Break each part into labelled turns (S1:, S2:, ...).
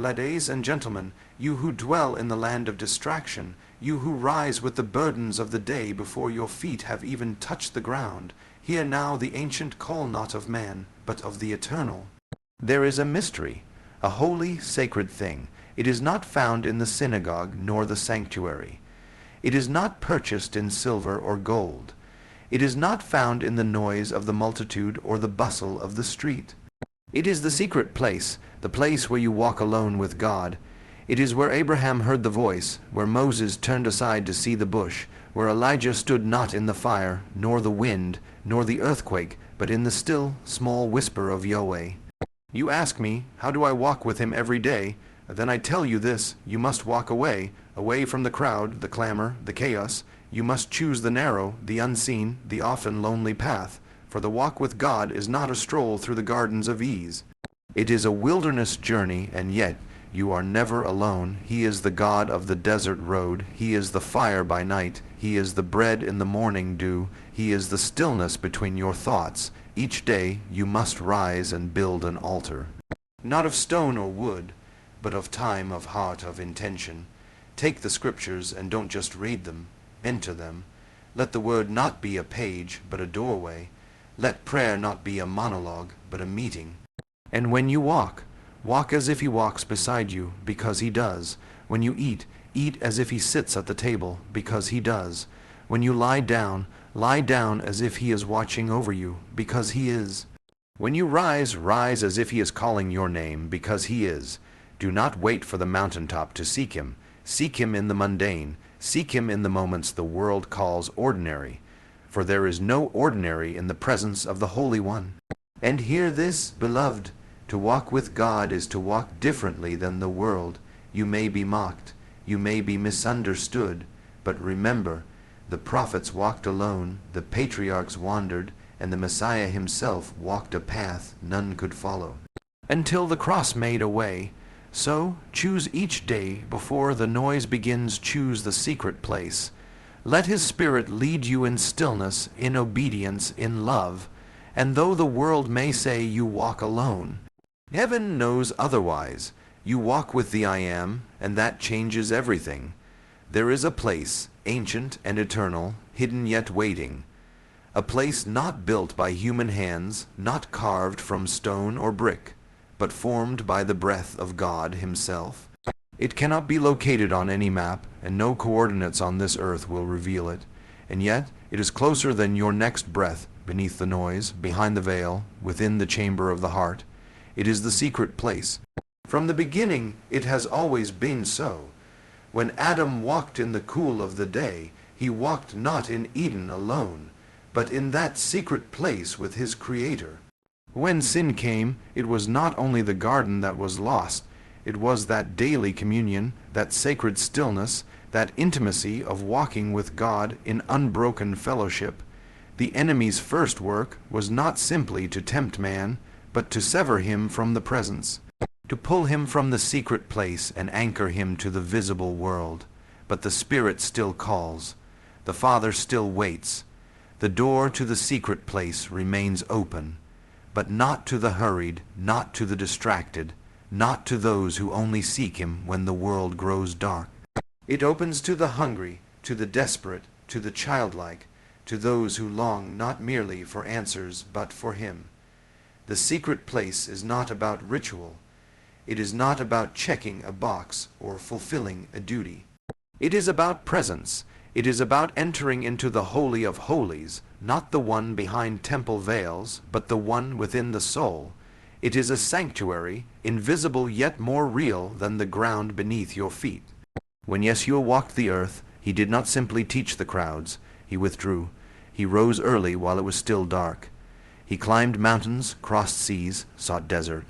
S1: Ladies and gentlemen, you who dwell in the land of distraction, you who rise with the burdens of the day before your feet have even touched the ground, hear now the ancient call not of man, but of the eternal. There is a mystery, a holy, sacred thing. It is not found in the synagogue nor the sanctuary. It is not purchased in silver or gold. It is not found in the noise of the multitude or the bustle of the street. It is the secret place, the place where you walk alone with God. It is where Abraham heard the voice, where Moses turned aside to see the bush, where Elijah stood not in the fire, nor the wind, nor the earthquake, but in the still, small whisper of Yahweh. You ask me, how do I walk with him every day? Then I tell you this, you must walk away from the crowd, the clamor, the chaos. You must choose the narrow, the unseen, the often lonely path, for the walk with God is not a stroll through the gardens of ease. It is a wilderness journey, and yet you are never alone. He is the God of the desert road. He is the fire by night. He is the bread in the morning dew. He is the stillness between your thoughts. Each day you must rise and build an altar, not of stone or wood, but of time, of heart, of intention. Take the scriptures and don't just read them. Enter them. Let the word not be a page, but a doorway. Let prayer not be a monologue, but a meeting. And when you walk, walk as if he walks beside you, because he does. When you eat, eat as if he sits at the table, because he does. When you lie down as if he is watching over you, because he is. When you rise, rise as if he is calling your name, because he is. Do not wait for the mountaintop to seek him. Seek him in the mundane. Seek him in the moments the world calls ordinary. For there is no ordinary in the presence of the Holy One. And hear this, beloved, to walk with God is to walk differently than the world. You may be mocked, you may be misunderstood, but remember, the prophets walked alone, the patriarchs wandered, and the Messiah himself walked a path none could follow, until the cross made a way. So choose each day before the noise begins, choose the secret place. Let his Spirit lead you in stillness, in obedience, in love, and though the world may say you walk alone, heaven knows otherwise. You walk with the I Am, and that changes everything. There is a place, ancient and eternal, hidden yet waiting, a place not built by human hands, not carved from stone or brick, but formed by the breath of God himself. It cannot be located on any map, and no coordinates on this earth will reveal it. And yet it is closer than your next breath, beneath the noise, behind the veil, within the chamber of the heart. It is the secret place. From the beginning it has always been so. When Adam walked in the cool of the day, he walked not in Eden alone, but in that secret place with his Creator. When sin came, it was not only the garden that was lost, it was that daily communion, that sacred stillness, that intimacy of walking with God in unbroken fellowship. The enemy's first work was not simply to tempt man, but to sever him from the presence, to pull him from the secret place and anchor him to the visible world. But the Spirit still calls. The Father still waits. The door to the secret place remains open, but not to the hurried, not to the distracted, not to those who only seek him when the world grows dark. It opens to the hungry, to the desperate, to the childlike, to those who long not merely for answers but for him. The secret place is not about ritual. It is not about checking a box or fulfilling a duty. It is about presence. It is about entering into the Holy of Holies, not the one behind temple veils, but the one within the soul. It is a sanctuary, invisible yet more real than the ground beneath your feet. When Yeshua walked the earth, he did not simply teach the crowds. He withdrew. He rose early while it was still dark. He climbed mountains, crossed seas, sought desert,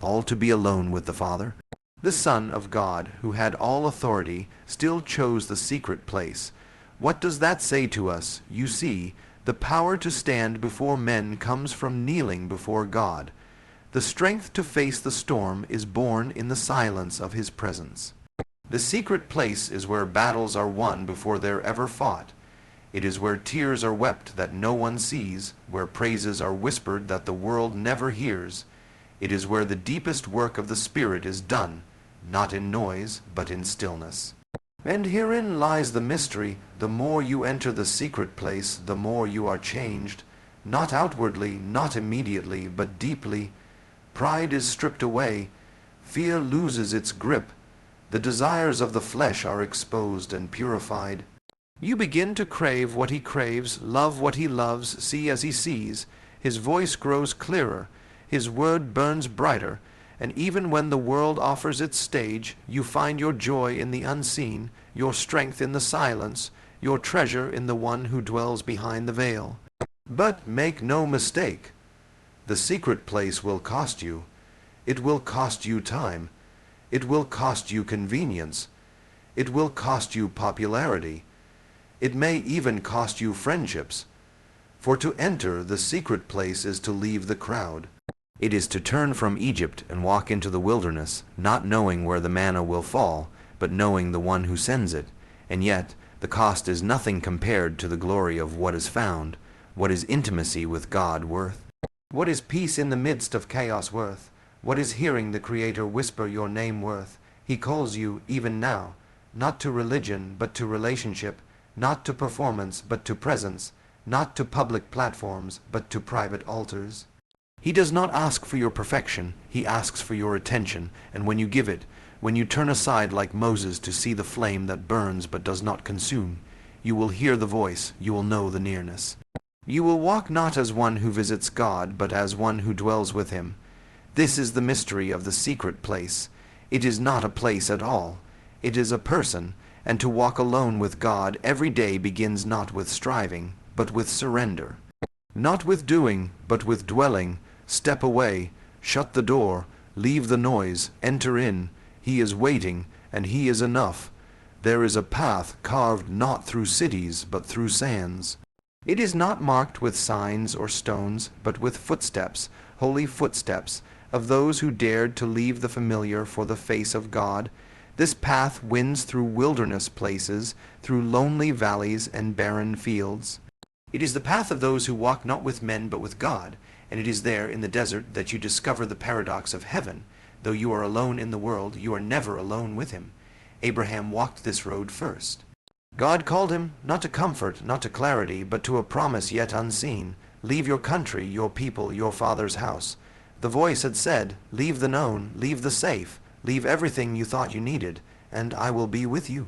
S1: all to be alone with the Father. The Son of God, who had all authority, still chose the secret place. What does that say to us? You see, the power to stand before men comes from kneeling before God. The strength to face the storm is born in the silence of his presence. The secret place is where battles are won before they're ever fought. It is where tears are wept that no one sees, where praises are whispered that the world never hears. It is where the deepest work of the Spirit is done, not in noise, but in stillness. And herein lies the mystery. The more you enter the secret place, the more you are changed, not outwardly, not immediately, but deeply. Pride is stripped away, fear loses its grip, the desires of the flesh are exposed and purified. You begin to crave what he craves, love what he loves, see as he sees. His voice grows clearer, his word burns brighter, and even when the world offers its stage, you find your joy in the unseen, your strength in the silence, your treasure in the one who dwells behind the veil. But make no mistake, the secret place will cost you. It will cost you time. It will cost you convenience. It will cost you popularity. It may even cost you friendships. For to enter the secret place is to leave the crowd. It is to turn from Egypt and walk into the wilderness, not knowing where the manna will fall, but knowing the one who sends it. And yet the cost is nothing compared to the glory of what is found. What is intimacy with God worth? What is peace in the midst of chaos worth? What is hearing the Creator whisper your name worth? He calls you even now, not to religion but to relationship, not to performance but to presence, not to public platforms but to private altars. He does not ask for your perfection, he asks for your attention, and when you give it, when you turn aside like Moses to see the flame that burns but does not consume, you will hear the voice, you will know the nearness. You will walk not as one who visits God, but as one who dwells with him. This is the mystery of the secret place. It is not a place at all. It is a person, and to walk alone with God every day begins not with striving, but with surrender. Not with doing, but with dwelling. Step away, shut the door, leave the noise, enter in. He is waiting, and he is enough. There is a path carved not through cities, but through sands. It is not marked with signs or stones, but with footsteps, holy footsteps, of those who dared to leave the familiar for the face of God. This path winds through wilderness places, through lonely valleys and barren fields. It is the path of those who walk not with men but with God, and it is there in the desert that you discover the paradox of heaven. Though you are alone in the world, you are never alone with him. Abraham walked this road first. God called him, not to comfort, not to clarity, but to a promise yet unseen. Leave your country, your people, your father's house. The voice had said, leave the known, leave the safe, leave everything you thought you needed, and I will be with you.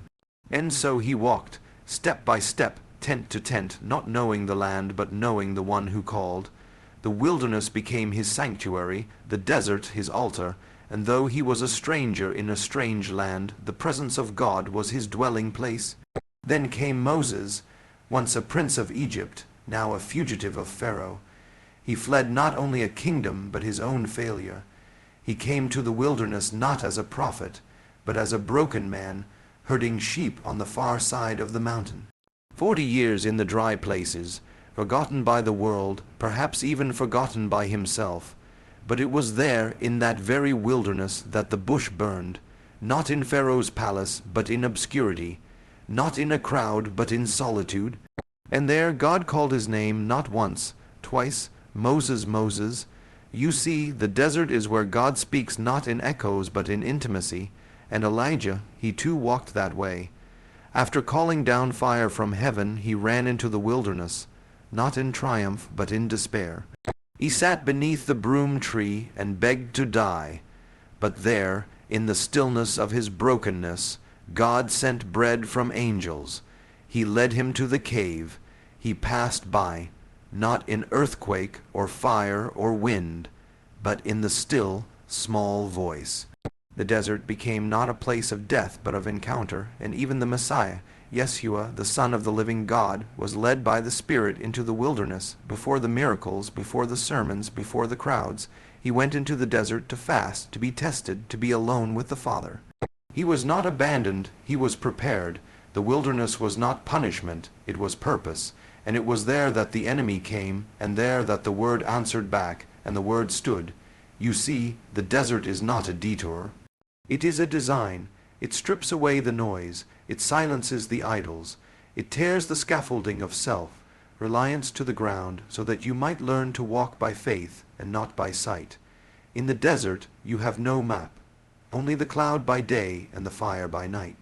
S1: And so he walked, step by step, tent to tent, not knowing the land, but knowing the one who called. The wilderness became his sanctuary, the desert his altar, and though he was a stranger in a strange land, the presence of God was his dwelling place. Then came Moses, once a prince of Egypt, now a fugitive of Pharaoh. He fled not only a kingdom, but his own failure. He came to the wilderness not as a prophet, but as a broken man, herding sheep on the far side of the mountain. 40 years in the dry places, forgotten by the world, perhaps even forgotten by himself. But it was there, in that very wilderness, that the bush burned, not in Pharaoh's palace, but in obscurity, not in a crowd, but in solitude. And there God called his name not once, twice, Moses, Moses. You see, the desert is where God speaks not in echoes, but in intimacy. And Elijah, he too walked that way. After calling down fire from heaven, he ran into the wilderness, not in triumph, but in despair. He sat beneath the broom tree and begged to die. But there, in the stillness of his brokenness, God sent bread from angels. He led him to the cave. He passed by, not in earthquake or fire or wind, but in the still, small voice. The desert became not a place of death but of encounter, and even the Messiah, Yeshua, the Son of the living God, was led by the Spirit into the wilderness. Before the miracles, before the sermons, before the crowds, he went into the desert to fast, to be tested, to be alone with the Father. He was not abandoned, he was prepared. The wilderness was not punishment, it was purpose. And it was there that the enemy came, and there that the Word answered back, and the Word stood. You see, the desert is not a detour. It is a design. It strips away the noise. It silences the idols. It tears the scaffolding of self, reliance to the ground, so that you might learn to walk by faith and not by sight. In the desert you have no map. only the cloud by day and the fire by night.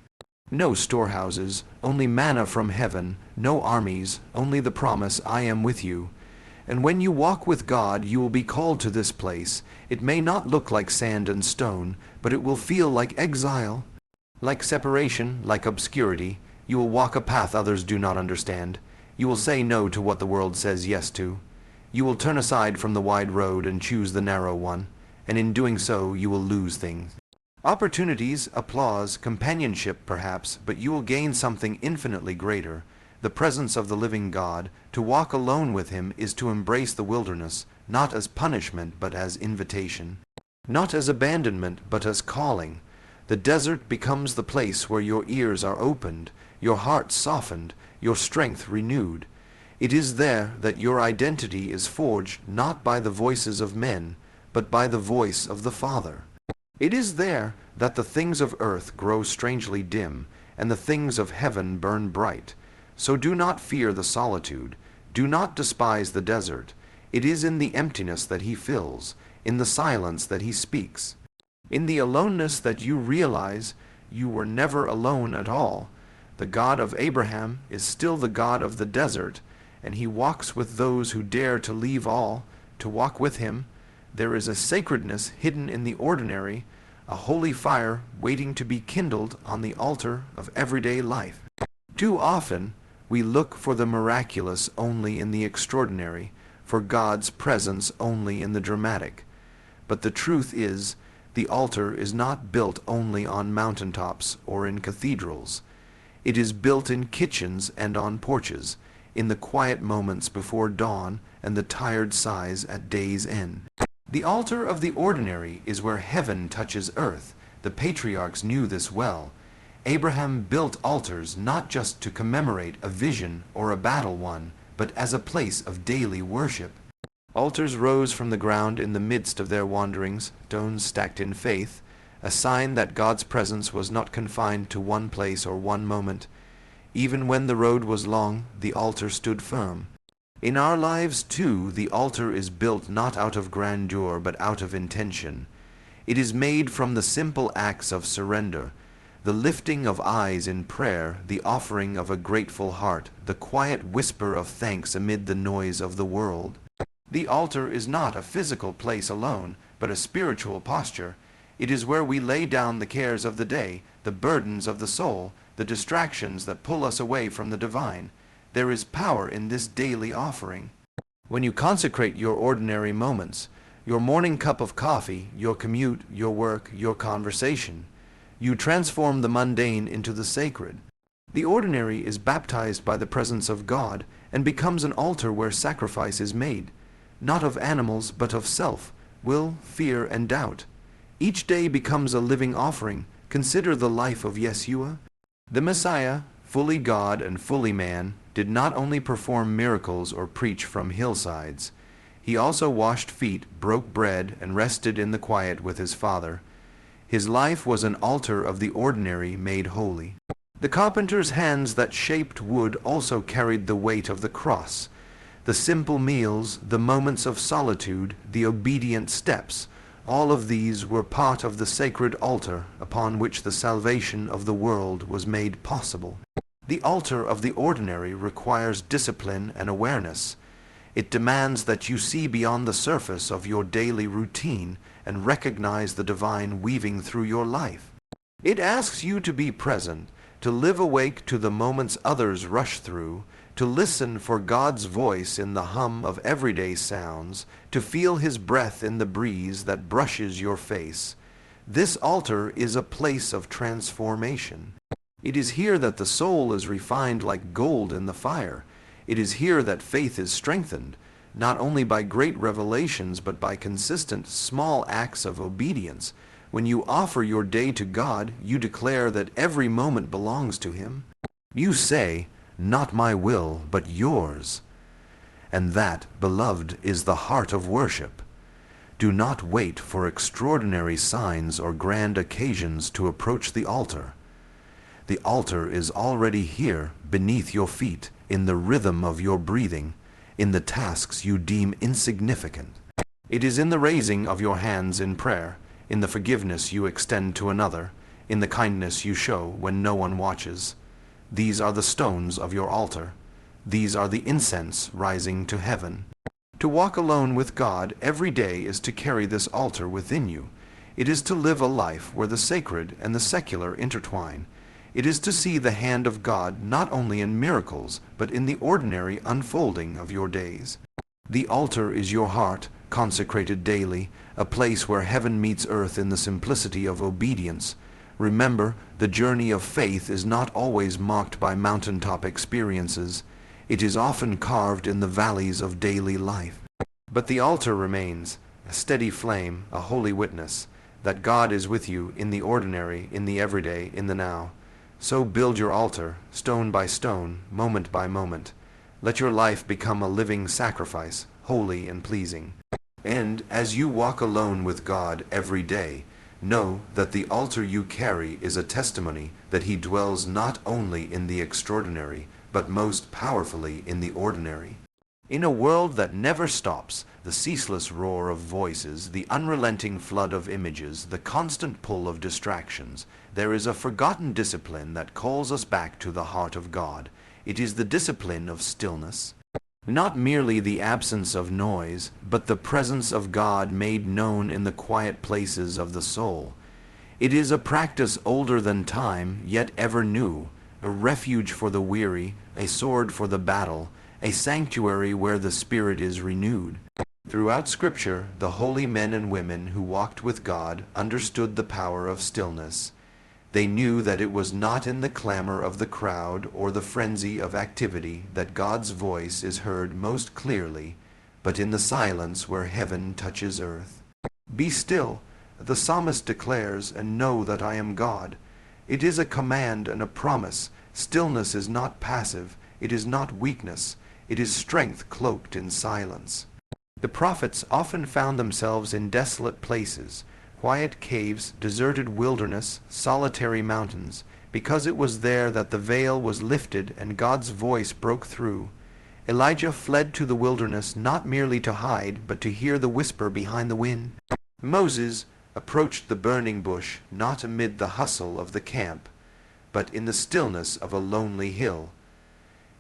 S1: No storehouses, only manna from heaven, no armies, only the promise, I am with you. And when you walk with God, you will be called to this place. It may not look like sand and stone, but it will feel like exile, like separation, like obscurity. You will walk a path others do not understand. You will say no to what the world says yes to. You will turn aside from the wide road and choose the narrow one, and in doing so you will lose things. Opportunities, applause, companionship perhaps, but you will gain something infinitely greater, the presence of the living God. To walk alone with him is to embrace the wilderness, not as punishment but as invitation, not as abandonment but as calling. The desert becomes the place where your ears are opened, your heart softened, your strength renewed. It is there that your identity is forged not by the voices of men, but by the voice of the Father. It is there that the things of earth grow strangely dim, and the things of heaven burn bright. So do not fear the solitude, do not despise the desert. It is in the emptiness that he fills, in the silence that he speaks, in the aloneness that you realize you were never alone at all. The God of Abraham is still the God of the desert, and he walks with those who dare to leave all, to walk with him. There is a sacredness hidden in the ordinary, a holy fire waiting to be kindled on the altar of everyday life. Too often we look for the miraculous only in the extraordinary, for God's presence only in the dramatic. But the truth is, the altar is not built only on mountaintops or in cathedrals. It is built in kitchens and on porches, in the quiet moments before dawn and the tired sighs at day's end. The altar of the ordinary is where heaven touches earth. The patriarchs knew this well. Abraham built altars not just to commemorate a vision or a battle won, but as a place of daily worship. Altars rose from the ground in the midst of their wanderings, stones stacked in faith, a sign that God's presence was not confined to one place or one moment. Even when the road was long, the altar stood firm. In our lives, too, the altar is built not out of grandeur but out of intention. It is made from the simple acts of surrender, the lifting of eyes in prayer, the offering of a grateful heart, the quiet whisper of thanks amid the noise of the world. The altar is not a physical place alone, but a spiritual posture. It is where we lay down the cares of the day, the burdens of the soul, the distractions that pull us away from the divine. There is power in this daily offering. When you consecrate your ordinary moments, your morning cup of coffee, your commute, your work, your conversation, you transform the mundane into the sacred. The ordinary is baptized by the presence of God and becomes an altar where sacrifice is made, not of animals but of self, will, fear, and doubt. Each day becomes a living offering. Consider the life of Yeshua. The Messiah, fully God and fully man, did not only perform miracles or preach from hillsides. He also washed feet, broke bread, and rested in the quiet with his Father. His life was an altar of the ordinary made holy. The carpenter's hands that shaped wood also carried the weight of the cross. The simple meals, the moments of solitude, the obedient steps, all of these were part of the sacred altar upon which the salvation of the world was made possible. The altar of the ordinary requires discipline and awareness. It demands that you see beyond the surface of your daily routine and recognize the divine weaving through your life. It asks you to be present, to live awake to the moments others rush through, to listen for God's voice in the hum of everyday sounds, to feel his breath in the breeze that brushes your face. This altar is a place of transformation. It is here that the soul is refined like gold in the fire. It is here that faith is strengthened, not only by great revelations but by consistent small acts of obedience. When you offer your day to God, you declare that every moment belongs to him. You say, "Not my will, but yours." And that, beloved, is the heart of worship. Do not wait for extraordinary signs or grand occasions to approach the altar. The altar is already here, beneath your feet, in the rhythm of your breathing, in the tasks you deem insignificant. It is in the raising of your hands in prayer, in the forgiveness you extend to another, in the kindness you show when no one watches. These are the stones of your altar. These are the incense rising to heaven. To walk alone with God every day is to carry this altar within you. It is to live a life where the sacred and the secular intertwine. It is to see the hand of God not only in miracles, but in the ordinary unfolding of your days. The altar is your heart, consecrated daily, a place where heaven meets earth in the simplicity of obedience. Remember, the journey of faith is not always marked by mountaintop experiences. It is often carved in the valleys of daily life. But the altar remains, a steady flame, a holy witness, that God is with you in the ordinary, in the everyday, in the now. So build your altar, stone by stone, moment by moment. Let your life become a living sacrifice, holy and pleasing. And as you walk alone with God every day, know that the altar you carry is a testimony that He dwells not only in the extraordinary, but most powerfully in the ordinary. In a world that never stops, the ceaseless roar of voices, the unrelenting flood of images, the constant pull of distractions, there is a forgotten discipline that calls us back to the heart of God. It is the discipline of stillness. Not merely the absence of noise, but the presence of God made known in the quiet places of the soul. It is a practice older than time, yet ever new, a refuge for the weary, a sword for the battle, a sanctuary where the spirit is renewed. Throughout Scripture, the holy men and women who walked with God understood the power of stillness. They knew that it was not in the clamor of the crowd or the frenzy of activity that God's voice is heard most clearly, but in the silence where heaven touches earth. Be still, the psalmist declares, and know that I am God. It is a command and a promise. Stillness is not passive. It is not weakness. It is strength cloaked in silence. The prophets often found themselves in desolate places, quiet caves, deserted wilderness, solitary mountains, because it was there that the veil was lifted and God's voice broke through. Elijah fled to the wilderness not merely to hide, but to hear the whisper behind the wind. Moses approached the burning bush not amid the hustle of the camp, but in the stillness of a lonely hill.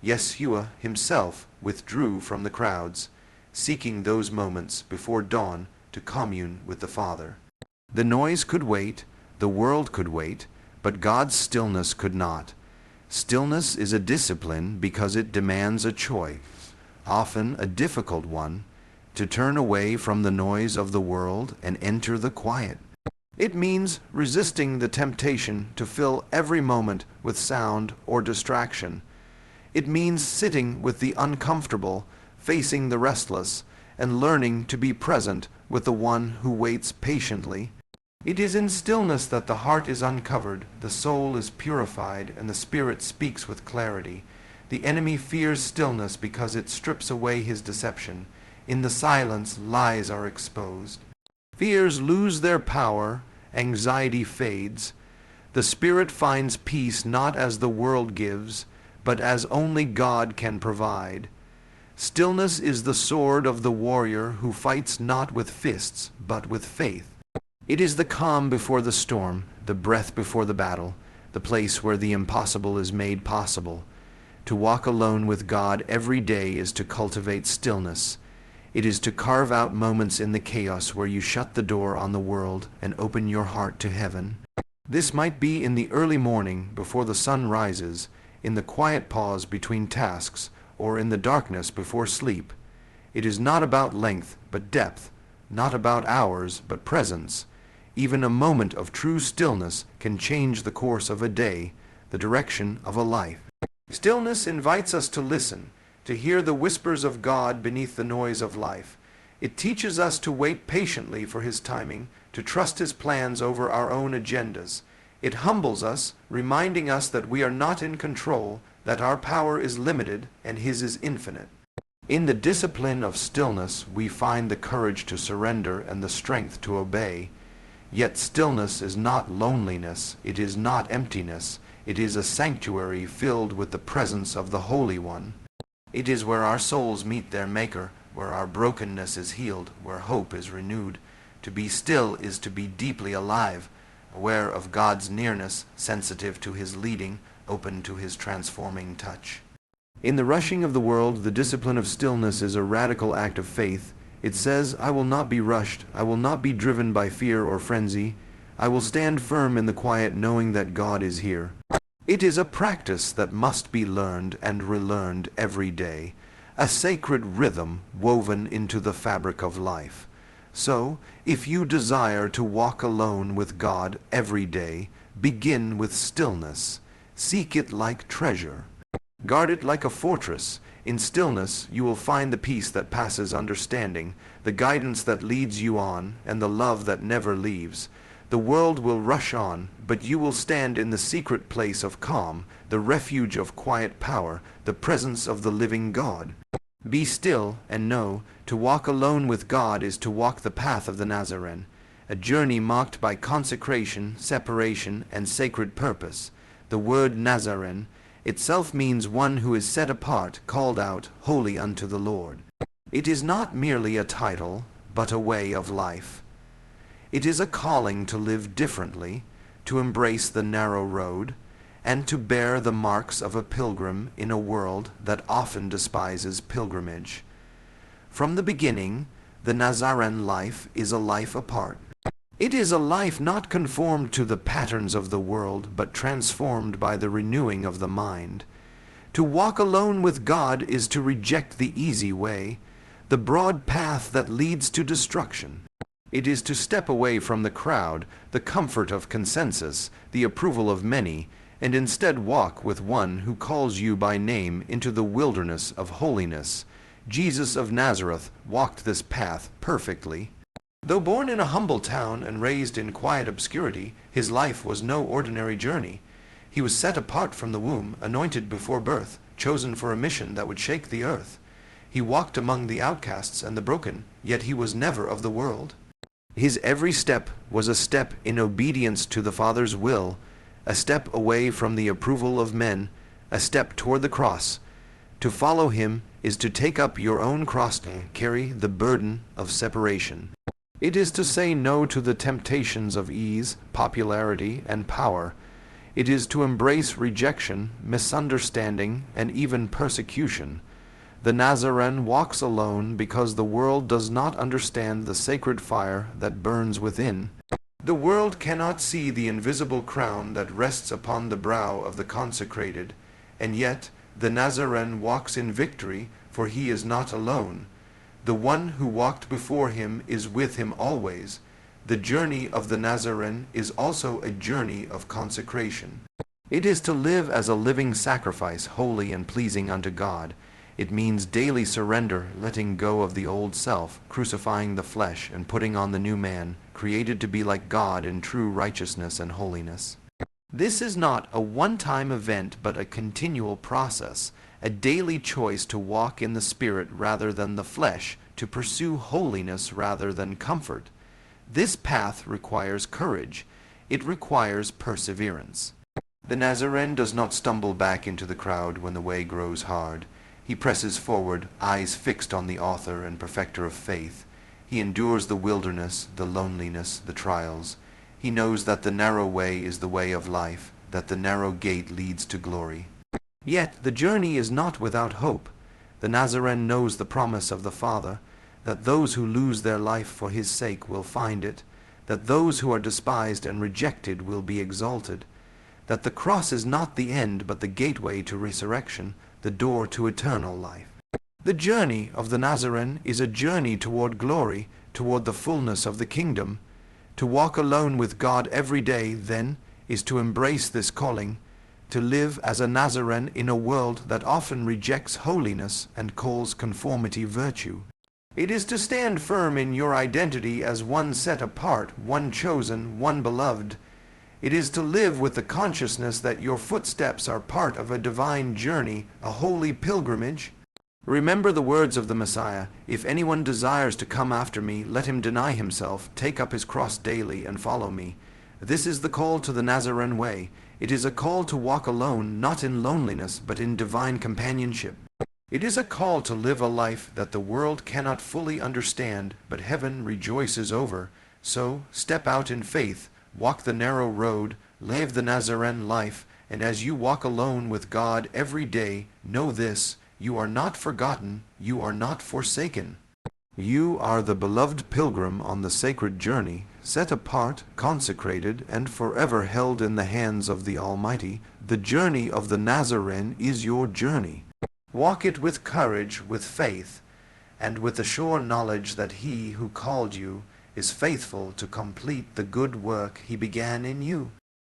S1: Yeshua himself withdrew from the crowds, seeking those moments before dawn to commune with the Father. The noise could wait, the world could wait, but God's stillness could not. Stillness is a discipline because it demands a choice, often a difficult one, to turn away from the noise of the world and enter the quiet. It means resisting the temptation to fill every moment with sound or distraction. It means sitting with the uncomfortable, facing the restless, and learning to be present with the one who waits patiently. It is in stillness that the heart is uncovered, the soul is purified, and the spirit speaks with clarity. The enemy fears stillness because it strips away his deception. In the silence, lies are exposed. Fears lose their power, anxiety fades. The spirit finds peace not as the world gives, but as only God can provide. Stillness is the sword of the warrior who fights not with fists, but with faith. It is the calm before the storm, the breath before the battle, the place where the impossible is made possible. To walk alone with God every day is to cultivate stillness. It is to carve out moments in the chaos where you shut the door on the world and open your heart to heaven. This might be in the early morning before the sun rises, in the quiet pause between tasks, or in the darkness before sleep. It is not about length, but depth, not about hours, but presence. Even a moment of true stillness can change the course of a day, the direction of a life. Stillness invites us to listen, to hear the whispers of God beneath the noise of life. It teaches us to wait patiently for His timing, to trust His plans over our own agendas. It humbles us, reminding us that we are not in control, that our power is limited and His is infinite. In the discipline of stillness, we find the courage to surrender and the strength to obey. Yet stillness is not loneliness, it is not emptiness, it is a sanctuary filled with the presence of the Holy One. It is where our souls meet their Maker, where our brokenness is healed, where hope is renewed. To be still is to be deeply alive, aware of God's nearness, sensitive to his leading, open to his transforming touch. In the rushing of the world, the discipline of stillness is a radical act of faith. It says, I will not be rushed, I will not be driven by fear or frenzy, I will stand firm in the quiet knowing that God is here. It is a practice that must be learned and relearned every day, a sacred rhythm woven into the fabric of life. So, if you desire to walk alone with God every day, begin with stillness. Seek it like treasure. Guard it like a fortress. In stillness you will find the peace that passes understanding, the guidance that leads you on, and the love that never leaves. The world will rush on, but you will stand in the secret place of calm, the refuge of quiet power, the presence of the living God. Be still and know, to walk alone with God is to walk the path of the Nazarene, a journey marked by consecration, separation, and sacred purpose. The word Nazarene itself means one who is set apart, called out, holy unto the Lord. It is not merely a title, but a way of life. It is a calling to live differently, to embrace the narrow road, and to bear the marks of a pilgrim in a world that often despises pilgrimage. From the beginning, the Nazarene life is a life apart. It is a life not conformed to the patterns of the world, but transformed by the renewing of the mind. To walk alone with God is to reject the easy way, the broad path that leads to destruction. It is to step away from the crowd, the comfort of consensus, the approval of many, and instead walk with one who calls you by name into the wilderness of holiness. Jesus of Nazareth walked this path perfectly. Though born in a humble town and raised in quiet obscurity, his life was no ordinary journey. He was set apart from the womb, anointed before birth, chosen for a mission that would shake the earth. He walked among the outcasts and the broken, yet he was never of the world. His every step was a step in obedience to the Father's will, a step away from the approval of men, a step toward the cross. To follow him is to take up your own cross and carry the burden of separation. It is to say no to the temptations of ease, popularity, and power. It is to embrace rejection, misunderstanding, and even persecution. The Nazarene walks alone because the world does not understand the sacred fire that burns within. The world cannot see the invisible crown that rests upon the brow of the consecrated, and yet the Nazarene walks in victory, for he is not alone. The one who walked before him is with him always. The journey of the Nazarene is also a journey of consecration. It is to live as a living sacrifice, holy and pleasing unto God. It means daily surrender, letting go of the old self, crucifying the flesh, and putting on the new man, created to be like God in true righteousness and holiness. This is not a one-time event, but a continual process, a daily choice to walk in the Spirit rather than the flesh, to pursue holiness rather than comfort. This path requires courage. It requires perseverance. The Nazarene does not stumble back into the crowd when the way grows hard. He presses forward, eyes fixed on the author and perfecter of faith. He endures the wilderness, the loneliness, the trials. He knows that the narrow way is the way of life, that the narrow gate leads to glory. Yet the journey is not without hope. The Nazarene knows the promise of the Father, that those who lose their life for his sake will find it, that those who are despised and rejected will be exalted, that the cross is not the end but the gateway to resurrection, the door to eternal life. The journey of the Nazarene is a journey toward glory, toward the fullness of the kingdom. To walk alone with God every day, then, is to embrace this calling, to live as a Nazarene in a world that often rejects holiness and calls conformity virtue. It is to stand firm in your identity as one set apart, one chosen, one beloved. It is to live with the consciousness that your footsteps are part of a divine journey, a holy pilgrimage. Remember the words of the Messiah, "If anyone desires to come after me, let him deny himself, take up his cross daily, and follow me." This is the call to the Nazarene way. It is a call to walk alone, not in loneliness, but in divine companionship. It is a call to live a life that the world cannot fully understand, but heaven rejoices over, So step out in faith, walk the narrow road, live the Nazarene life, and as you walk alone with God every day, know this: you are not forgotten, you are not forsaken. You are the beloved pilgrim on the sacred journey, set apart, consecrated, and forever held in the hands of the Almighty. The journey of the Nazarene is your journey. Walk it with courage, with faith, and with the sure knowledge that He who called you is faithful to complete the good work He began in you.